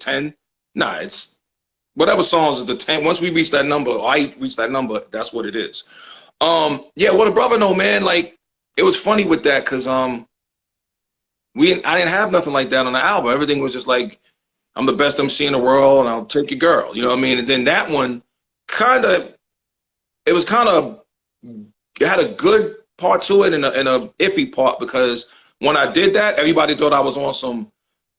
10. Nah, it's whatever songs is the 10. Once we reach that number, or I reach that number, that's what it is. Yeah, well, the brother know, man, like, it was funny with that because I didn't have nothing like that on the album. Everything was just like, I'm the best MC in the world and I'll take your girl. You know what I mean? And then that one it had a good part to it and a iffy part, because when I did that, everybody thought I was on some,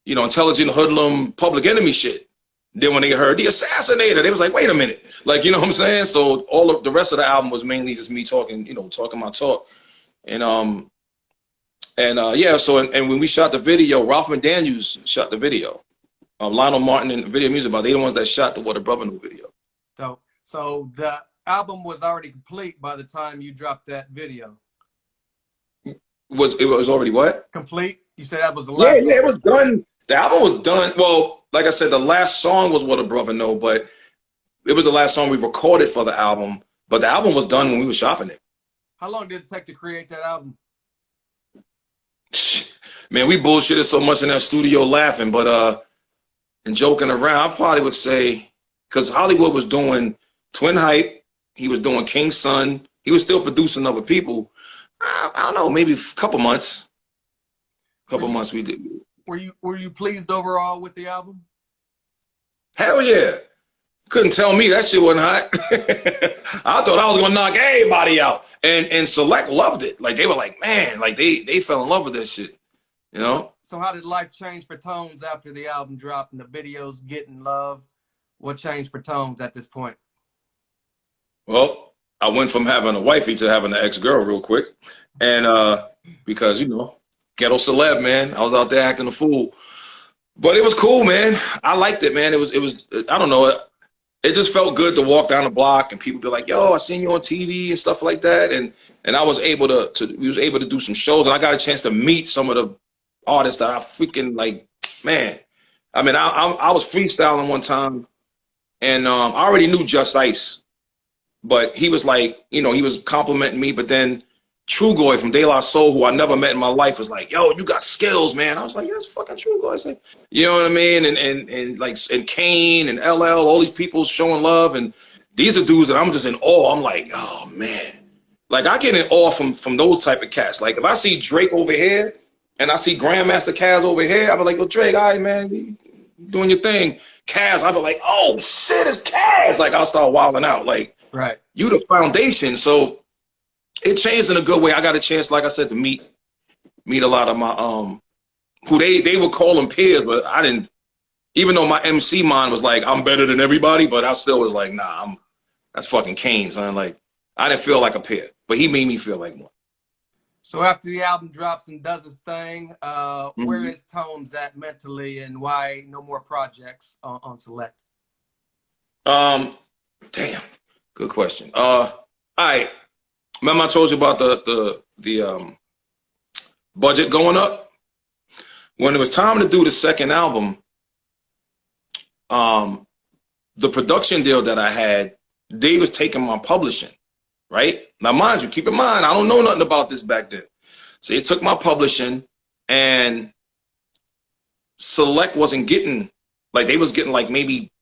intelligent hoodlum Public Enemy shit. Then when they heard the assassinator, they was like, wait a minute. Like, you know what I'm saying? So all of the rest of the album was mainly just me talking, talking my talk. And yeah, so and when we shot the video, Ralph McDaniels shot the video. Lionel Martin and Video Music Bar, they the ones that shot the What a Brother Knew video. So the album was already complete by the time you dropped that video. It was already what? Complete? You said that was the last Yeah, it was done. The album was done. Well, like I said, the last song was What a Brother Know, but it was the last song we recorded for the album. But the album was done when we were shopping it. How long did it take to create that album? Man, we bullshitted so much in that studio laughing, but and joking around, I probably would say, because Hollywood was doing Twin Hype, he was doing King's Son, he was still producing other people. I don't know, maybe a couple months. Months we did. Were you pleased overall with the album? Hell yeah. Couldn't tell me that shit wasn't hot. I thought I was gonna knock everybody out. And Select loved it. Like, they were like, man, like they fell in love with that shit. So how did life change for Tonez after the album dropped and the videos getting love? What changed for Tonez at this point? Well, I went from having a wifey to having an ex-girl real quick. And because, ghetto celeb, man. I was out there acting a fool. But it was cool, man. I liked it, man. It was I don't know. It just felt good to walk down the block and people be like, yo, I seen you on TV and stuff like that. And I was able we was able to do some shows, and I got a chance to meet some of the artists that I freaking like, man. I mean, I was freestyling one time, and I already knew Just Ice, but he was like, he was complimenting me, but then Trugoy from De La Soul, who I never met in my life, was like, yo, you got skills, man. I was like, yeah, that's fucking Trugoy. It's like, you know what I mean? And Kane and LL, all these people showing love, and these are dudes that I'm just in awe. I'm like, oh man. Like, I get in awe from those type of cats. Like, if I see Drake over here and I see Grandmaster Caz over here, I'll be like, yo, Drake, all right, man, you doing your thing. Caz, I'll be like, oh shit, it's Caz. Like, I'll start wilding out. Like, right. You the foundation. So it changed in a good way. I got a chance, like I said, to meet a lot of my who they would call them peers, but I didn't. Even though my MC mind was like, I'm better than everybody, but I still was like, nah, that's fucking Kane, son. Like, I didn't feel like a peer, but he made me feel like one. So after the album drops and does its thing, where is Tonez at mentally, and why no more projects on Select? Damn, good question. All right. Remember I told you about the budget going up? When it was time to do the second album, the production deal that I had, they was taking my publishing, right? Now, mind you, keep in mind, I don't know nothing about this back then. So they took my publishing, and Select wasn't getting, like, they was getting like maybe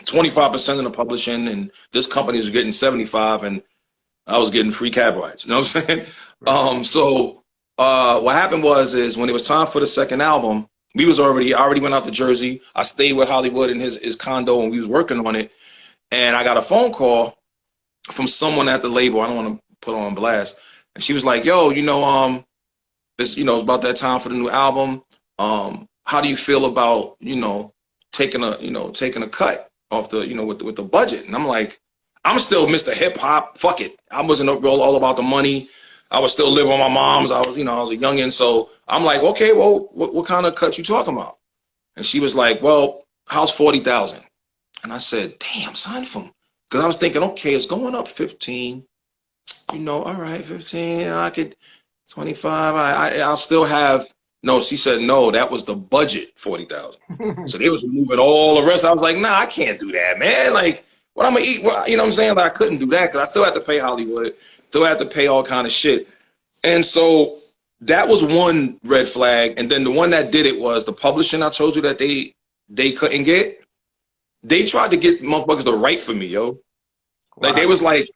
25% of the publishing, and this company was getting 75%, and I was getting free cab rides. You know what I'm saying? Right. So what happened is when it was time for the second album, I already went out to Jersey. I stayed with Hollywood in his condo, and we was working on it. And I got a phone call from someone at the label. I don't want to put on blast. And she was like, yo, it's about that time for the new album. How do you feel about, taking a cut off the, with the budget? And I'm like, I'm still Mr. Hip Hop. Fuck it. I wasn't all about the money. I was still living with my mom's. I was a youngin'. So I'm like, okay, well, what kind of cut you talking about? And she was like, well, how's 40,000? And I said, damn, son, because I was thinking, okay, it's going up 15. All right, 15. I could 25. I'll still have. No, she said, no, that was the budget, 40,000. So they was moving all the rest. I was like, nah, I can't do that, man. Like, what I'm gonna eat? Well, you know what I'm saying? Like, I couldn't do that because I still had to pay Hollywood, still had to pay all kind of shit. And so that was one red flag. And then the one that did it was the publishing. I told you that they they couldn't get. They tried to get motherfuckers to write for me, yo. Like Wow. they was like,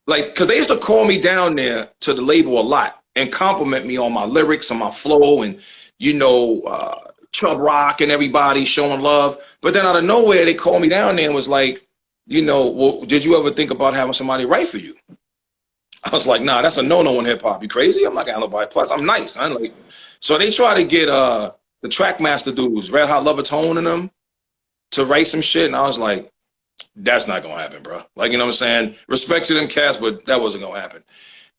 because they used to call me down there to the label a lot and compliment me on my lyrics and my flow and, you know, Chub Rock and everybody showing love. But then out of nowhere, they called me down there and was like, you know, well, did you ever think about having somebody write for you? I was like, nah, that's a no-no in hip hop. You crazy? I'm not gonna have nobody. Plus, I'm nice. I'm like, so they try to get the Trackmaster dudes, Red Hot Lover Tone and them, to write some shit, and I was like, that's not gonna happen, bro. Like, you know what I'm saying? Respect to them cats, but that wasn't gonna happen.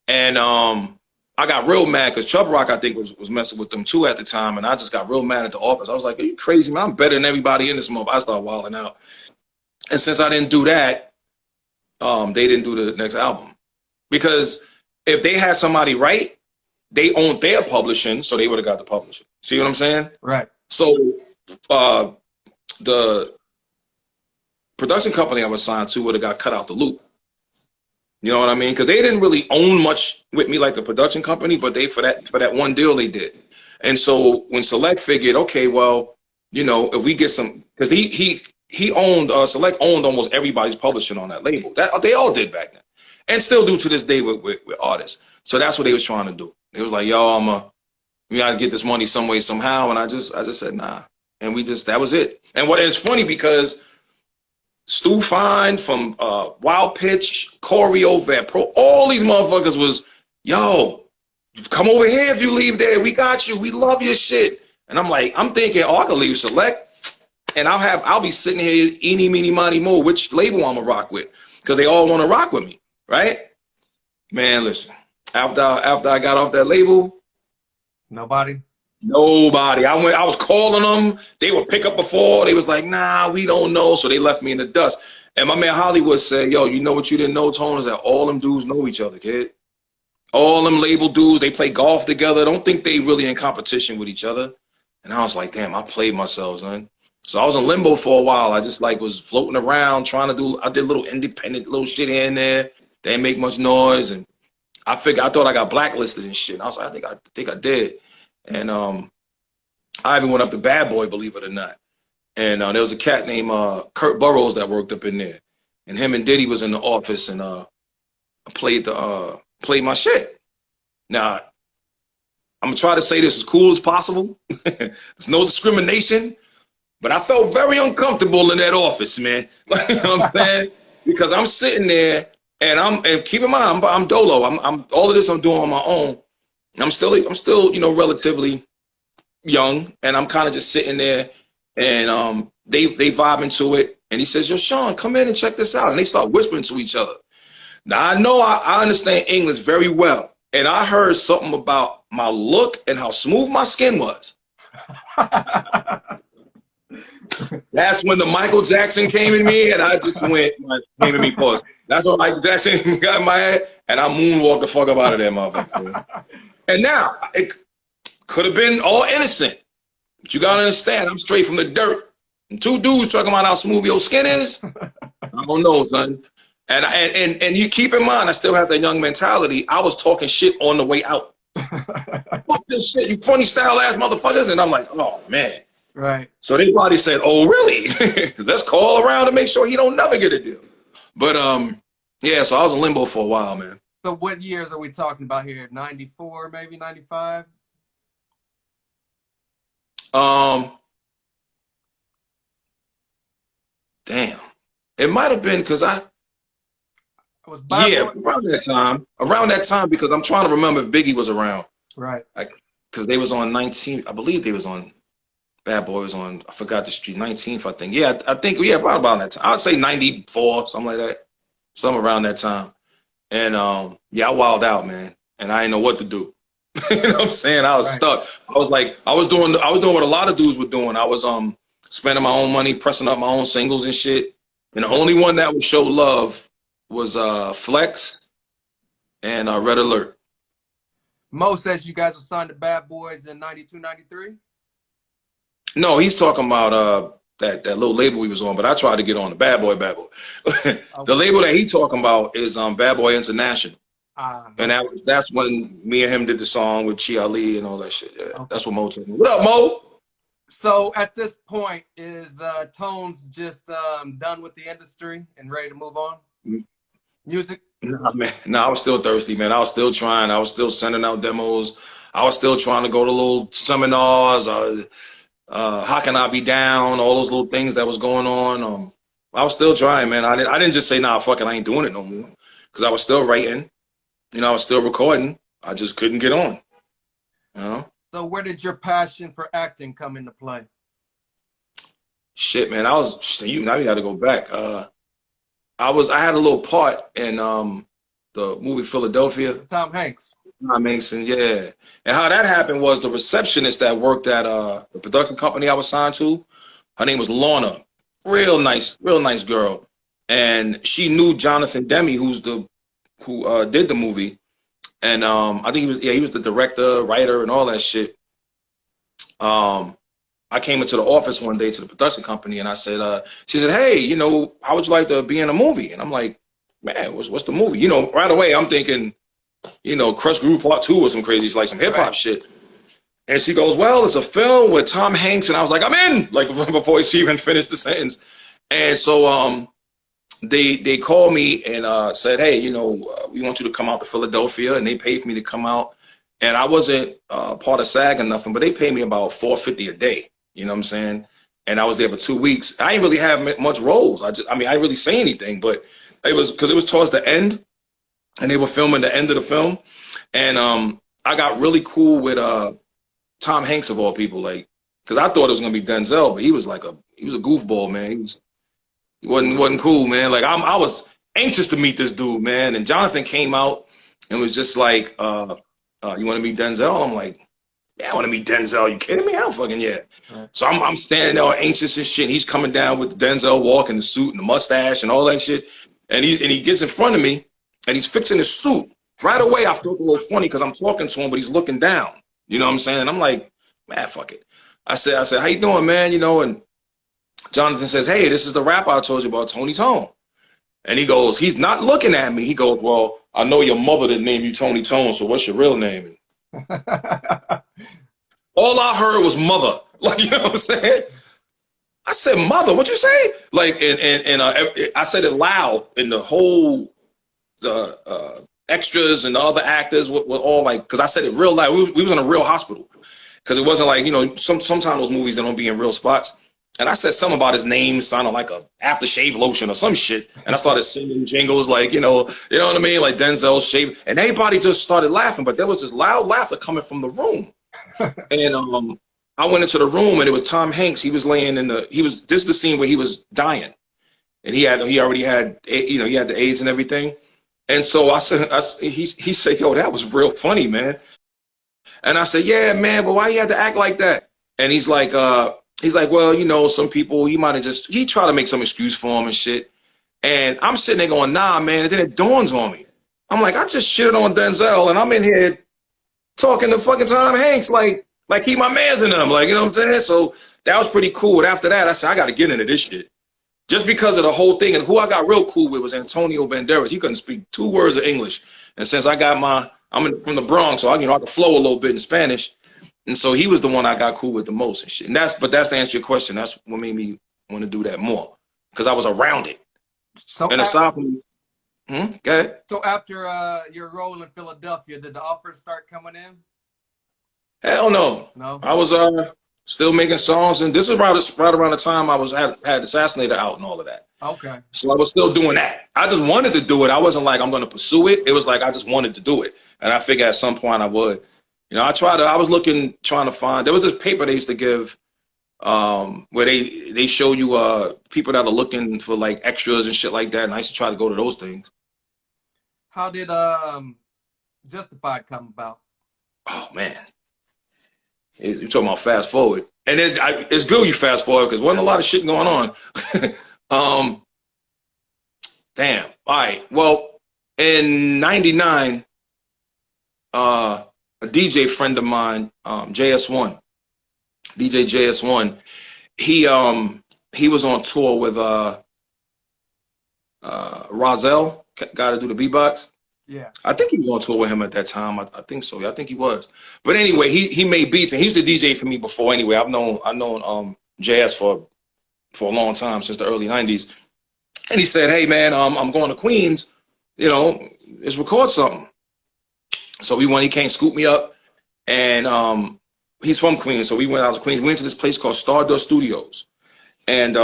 And I got real mad because Chub Rock, I think, was messing with them too at the time, and I just got real mad at the office. I was like, are you crazy, man? I'm better than everybody in this month. I started wilding out. And since I didn't do that, they didn't do the next album. Because if they had somebody write, they owned their publishing, so they would have got the publishing. See what I'm saying? Right. So the production company I was signed to would have got cut out the loop. You know what I mean? Because they didn't really own much with me like the production company, but they for that one deal they did. And so when Select figured, okay, well, you know, if we get some, because he owned Select owned almost everybody's publishing on that label. That they all did back then, and still do to this day with artists. So that's what they was trying to do. They was like, yo, we gotta get this money some way somehow, and I just said nah, and that was it. And it's funny because Stu Fine from Wild Pitch, Choreo, Vet Pro, all these motherfuckers was, yo, come over here if you leave there. We got you. We love your shit. And I'm like, I'm thinking, oh, I can leave Select, and I'll be sitting here eeny, meeny, miny, mo, which label I'm gonna rock with, because they all want to rock with me, right? Man, listen, after I got off that label, Nobody. I was calling them. They would pick up before. They was like, nah, we don't know. So they left me in the dust. And my man Hollywood said, yo, you know what you didn't know, Tonez, is that all them dudes know each other, kid. All them label dudes, they play golf together. Don't think they really in competition with each other. And I was like, damn, I played myself, man. So I was in limbo for a while. I just like was floating around trying to I did little independent little shit here and there. They didn't make much noise. And I thought I got blacklisted and shit. And I was like, I think I did. And I even went up to Bad Boy, believe it or not. And there was a cat named Kurt Burrows that worked up in there. And him and Diddy was in the office, and I played my shit. Now, I'm gonna try to say this as cool as possible. There's no discrimination, but I felt very uncomfortable in that office, man. You know what I'm saying? Because I'm sitting there, and keep in mind, I'm dolo. I'm all of this I'm doing on my own. I'm still, you know, relatively young, and I'm kind of just sitting there, and they vibing to it. And he says, yo, Sean, come in and check this out. And they start whispering to each other. Now, I know I understand English very well, and I heard something about my look and how smooth my skin was. That's when the Michael Jackson came in me, and I just went, came in me, pause. That's when Michael Jackson got in my head, and I moonwalked the fuck up out of there, motherfucker. And now, it could have been all innocent. But you gotta understand, I'm straight from the dirt. And two dudes talking about how smooth your skin is, I don't know, son. And you keep in mind, I still have that young mentality. I was talking shit on the way out. Fuck this shit, you funny style ass motherfuckers. And I'm like, oh, man. Right. So they probably said, oh, really? Let's call around to make sure he don't never get a deal. But, yeah, so I was in limbo for a while, man. So what years are we talking about here? 94, maybe 95? Damn. It might have been because around that time, because I'm trying to remember if Biggie was around. Right. Because they was on 19, I believe they was on, Bad Boy was on, I forgot the street, 19th, I think. Yeah, I think, yeah, about that time. I'd say 94, something like that. Something around that time. And yeah, I wilded out, man. And I didn't know what to do. You know what I'm saying? I was stuck. I was doing what a lot of dudes were doing. I was spending my own money, pressing up my own singles and shit. And the only one that would show love was Flex and Red Alert. Mo says you guys were signed to Bad Boys in 92, 93? No, he's talking about that little label he was on, but I tried to get on the Bad Boy. Okay. The label that he talking about is Bad Boy International. And that's when me and him did the song with Chi Ali and all that shit. Yeah, okay. That's what Mo told me. What up, Mo? So at this point, is Tones just done with the industry and ready to move on? Music? Nah, man. Nah, I was still thirsty, man. I was still trying. I was still sending out demos. I was still trying to go to little seminars. How can I be down? All those little things that was going on. I was still trying, man. I didn't just say, nah, fuck it, I ain't doing it no more. Because I was still writing. You know, I was still recording. I just couldn't get on. You know? So where did your passion for acting come into play? Shit, man. Now you got to go back. I had a little part in the movie Philadelphia. Tom Hanks. Tom Hanks, yeah. And how that happened was the receptionist that worked at the production company I was signed to. Her name was Lorna. Real nice girl. And she knew Jonathan Demme, who did the movie. And I think he was the director, writer, and all that shit. I came into the office one day to the production company, and I said, she said, hey, you know, how would you like to be in a movie? And I'm like, man, what's the movie? You know, right away I'm thinking, you know, Crush Groove Part 2 or some crazy, like some hip hop shit. And she goes, well, it's a film with Tom Hanks. And I was like, I'm in, like before she even finished the sentence. And so they called me and said, hey, you know, we want you to come out to Philadelphia. And they paid for me to come out. And I wasn't part of SAG or nothing, but they paid me about $450 a day. You know what I'm saying? And I was there for 2 weeks. I didn't really have much roles. I mean, I didn't really say anything, but it was because it was towards the end, and they were filming the end of the film. And I got really cool with Tom Hanks of all people, like, because I thought it was gonna be Denzel, but he was a goofball, man. He wasn't cool, man. Like I was anxious to meet this dude, man. And Jonathan came out and was just like, you want to meet Denzel? I'm like, yeah, I want to meet Denzel. You kidding me? Hell fucking yeah. Right. So I'm standing there anxious and shit. And he's coming down with Denzel walking the suit and the mustache and all that shit. And he gets in front of me and he's fixing his suit. Right away, I felt a little funny because I'm talking to him, but he's looking down. You know what I'm saying? And I'm like, man, fuck it. I said, how you doing, man? You know, and Jonathan says, hey, this is the rapper I told you about, Tony Tone. And he goes, he's not looking at me. He goes, well, I know your mother didn't name you Tony Tone, so what's your real name? All I heard was mother. Like, you know what I'm saying? I said, mother, what you say? Like, and I said it loud, and the whole extras and the other actors were all like, because I said it real loud. We was in a real hospital, because it wasn't like, you know, sometimes those movies, they don't be in real spots. And I said something about his name sounded like a aftershave lotion or some shit. And I started singing jingles like, you know what I mean? Like Denzel shave. And everybody just started laughing, but there was this loud laughter coming from the room. And I went into the room and it was Tom Hanks. He was laying this is the scene where he was dying. And he already had, you know, he had the AIDS and everything. And so he said, yo, that was real funny, man. And I said, yeah, man, but why you had to act like that? And he's like, well, you know, some people, he tried to make some excuse for him and shit. And I'm sitting there going, nah, man. And then it dawns on me. I'm like, I just shitted on Denzel and I'm in here talking to fucking Tom Hanks like he my man's in them. Like, you know what I'm saying? So that was pretty cool. And after that, I said, I got to get into this shit. Just because of the whole thing. And who I got real cool with was Antonio Banderas. He couldn't speak 2 words of English. And since I'm from the Bronx, so I can flow a little bit in Spanish. And so he was the one I got cool with the most and shit. And that's to answer your question. That's what made me want to do that more, because I was around it. So and aside from, go ahead. So after your role in Philadelphia, did the offers start coming in? Hell no. No. I was still making songs, and this is right around the time I had Assassinator out and all of that. Okay. So I was still doing that. I just wanted to do it. I wasn't like I'm going to pursue it. It was like I just wanted to do it, and I figured at some point I would. You know, I was trying to find, there was this paper they used to give where they show you people that are looking for like extras and shit like that. And I used to try to go to those things. How did Justified come about? Oh, man. You're talking about fast forward. And it's good you fast forward because wasn't a lot of shit going on. Damn. All right. Well, in 99, a DJ friend of mine, JS1, DJ JS1, he was on tour with Rozelle, guy to do the beatbox. Yeah. I think he was on tour with him at that time. I think so. Yeah, I think he was. But anyway, he made beats, and he used to DJ for me before. Anyway, I've known JS for a long time, since the early '90s. And he said, "Hey man, I'm going to Queens. You know, let's record something." So we went. He came, scoop me up, and he's from Queens, so we went out to Queens. We went to this place called Stardust Studios, and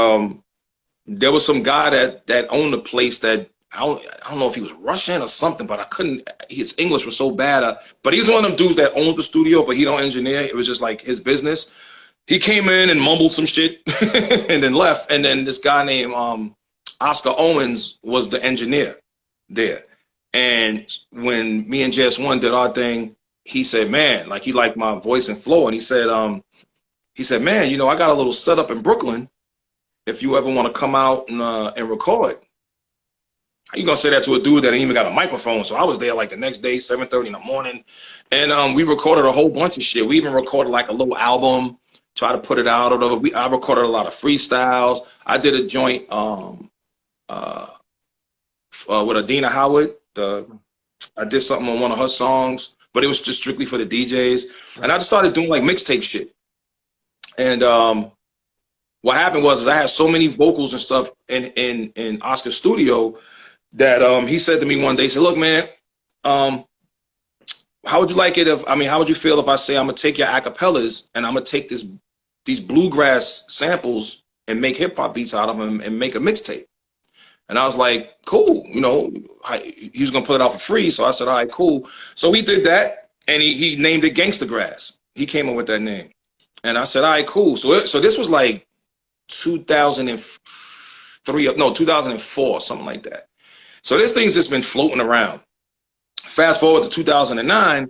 there was some guy that owned the place that I don't know if he was Russian or something, but I couldn't. His English was so bad. But he's one of them dudes that owns the studio, but he don't engineer. It was just like his business. He came in and mumbled some shit and then left. And then this guy named Oscar Owens was the engineer there. And when me and JS1 did our thing, he said, "Man, like he liked my voice and flow." And he said, "Man, you know, I got a little setup in Brooklyn. If you ever want to come out and record." How you gonna say that to a dude that ain't even got a microphone? So I was there like the next day, 7:30 in the morning, and we recorded a whole bunch of shit. We even recorded like a little album, try to put it out. Or I recorded a lot of freestyles. I did a joint with Adina Howard. I did something on one of her songs, but it was just strictly for the DJs. And I just started doing like mixtape shit. And what happened was I had so many vocals and stuff in Oscar's studio that he said to me one day, he said, "Look, man, how would you like it if, how would you feel if I say I'm gonna take your acapellas and I'm gonna take these bluegrass samples and make hip hop beats out of them and make a mixtape?" And I was like, "Cool," you know, he was gonna put it out for free. So I said, "All right, cool." So we did that, and he named it Gangsta Grass. He came up with that name, and I said, "All right, cool." So this was like 2004, something like that. So this thing's just been floating around. Fast forward to 2009,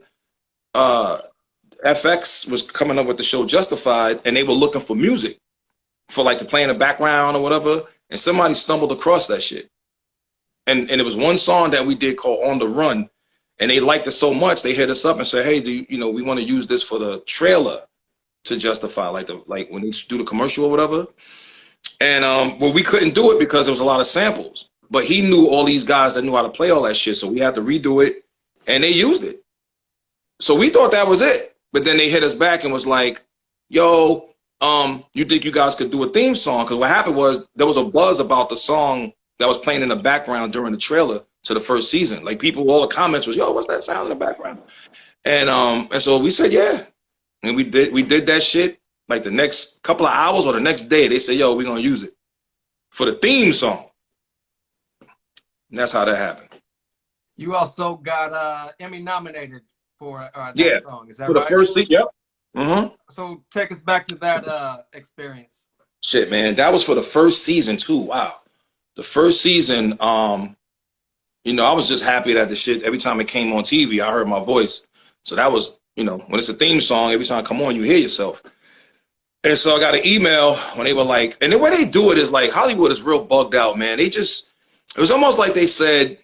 FX was coming up with the show Justified, and they were looking for music for like to play in the background or whatever, and somebody stumbled across that shit. And it was one song that we did called On the Run, and they liked it so much they hit us up and said, "Hey, we want to use this for the trailer to Justify, like when they do the commercial or whatever." And well, we couldn't do it because there was a lot of samples, but he knew all these guys that knew how to play all that shit, so we had to redo it, and they used it. So we thought that was it, but then they hit us back and was like, "Yo, you think you guys could do a theme song?" Because what happened was there was a buzz about the song that was playing in the background during the trailer to the first season. Like people, all the comments was, "Yo, what's that sound in the background?" And so we said, "Yeah," and we did that shit. Like the next couple of hours or the next day, they said, "Yo, we're gonna use it for the theme song." And that's how that happened. You also got Emmy nominated for that song. Is that for right? The first season. Yep. Mm-hmm. So take us back to that experience. Shit, man, that was for the first season too. Wow, the first season. I was just happy that the shit. Every time it came on TV, I heard my voice. So that was, when it's a theme song, every time I come on, you hear yourself. And so I got an email when they were like, and the way they do it is like Hollywood is real bugged out, man. It was almost like they said,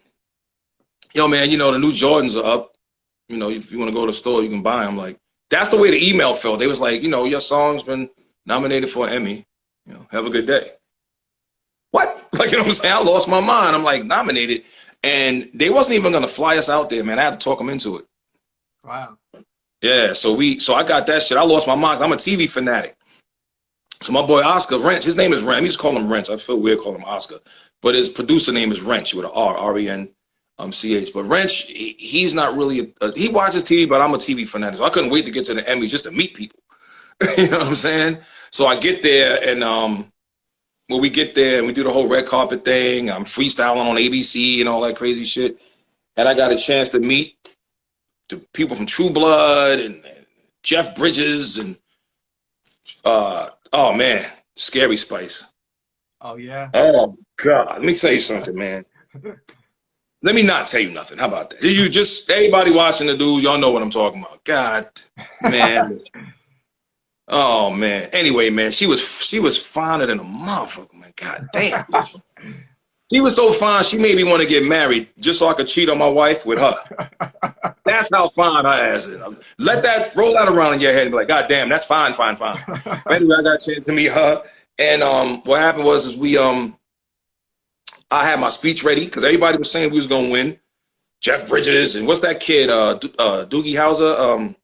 "Yo, man, the new Jordans are up. If you want to go to the store, you can buy them." Like, that's the way the email felt. They was like, "Your song's been nominated for an Emmy. Have a good day." What? Like, you know what I'm saying? I lost my mind. I'm like, nominated. And they wasn't even going to fly us out there, man. I had to talk them into it. Wow. Yeah, so I got that shit. I lost my mind. I'm a TV fanatic. So my boy Oscar Wrench, his name is Wrench. We just call him Wrench. I feel weird calling him Oscar. But his producer name is Wrench with an R, R-E-N-C-H. But Wrench, he's not really, he watches TV, but I'm a TV fanatic. So I couldn't wait to get to the Emmys just to meet people. You know what I'm saying? So I get there, and when we get there and we do the whole red carpet thing, I'm freestyling on ABC and all that crazy shit. And I got a chance to meet the people from True Blood and Jeff Bridges and oh man, Scary Spice. Oh yeah. Oh God, let me tell you something, man. Let me not tell you nothing. How about that? You just, everybody watching the dudes, y'all know what I'm talking about. God, man. Oh man. Anyway, man, she was finer than a motherfucker, man. God damn. She was so fine, she made me want to get married just so I could cheat on my wife with her. That's how fine her ass is. Let that roll out around in your head and be like, God damn, that's fine. But anyway, I got a chance to meet her. And what happened was I had my speech ready because everybody was saying we was gonna win. Jeff Bridges and what's that kid? Doogie Howser.